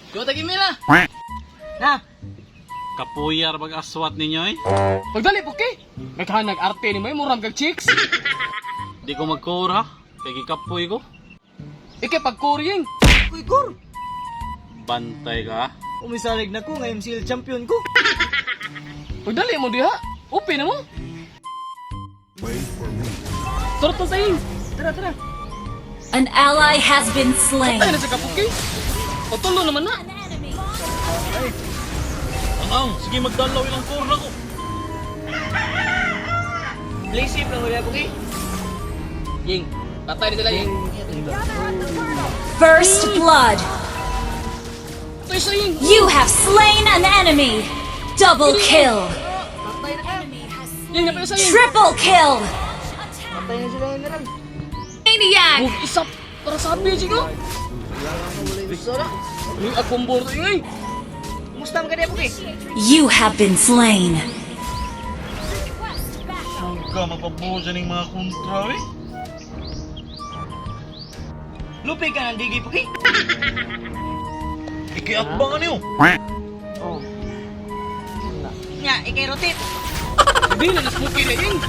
Go tagi mila. Na, Kapuyar mag-aswat ninyo eh. Pagdali puki. Naghanag arte ni may murag kag chicks. Di ko magkura. Kaya gikapoy ko. Ike pagkuryeng. kuy kur. Bantay ka. Umisalig na ko, ngayon MCL champion ko. Pagdali mo diha. Upi na mo. Tara to sayin. Tara tara. An ally has been slain. Ay na sa kapuki. Otulo naman na. Ang, sige magdalaw ilang kura ko. Play safe lang ulit, okay? Ying. Patay na sila Ying. First blood. Ito'y sayin. You have slain an enemy. Double kill. Ying, napay na sayin. Triple kill. Patay na sila yun na lang. Maniac. Huwag isap. Para sabi siya ko. Gusto na. Yung agpumbor to yung Kumusta mo ka niya, okay? You have been slain. Saan ka mapabusa ng mga kontra eh? Lupig ka ng digi, okay? Ikiakbangan niyo. Oh. Nga, ikay rotate. Hindi na nasmuki na Ying.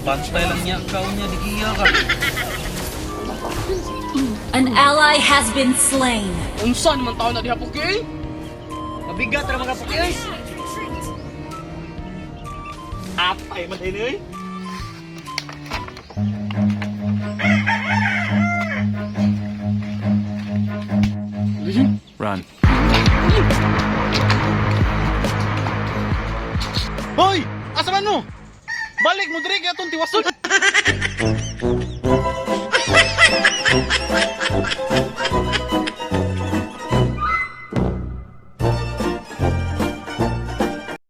Bantay lang niya. Ikaw niya, di iya ka. An ally has been slain. Unsa naman tao na diha puki? Mabigat na mga puki, ay. Atay man din eh. Run. Hoy! Asa man mo? Balik mo dire kay atong tiwason.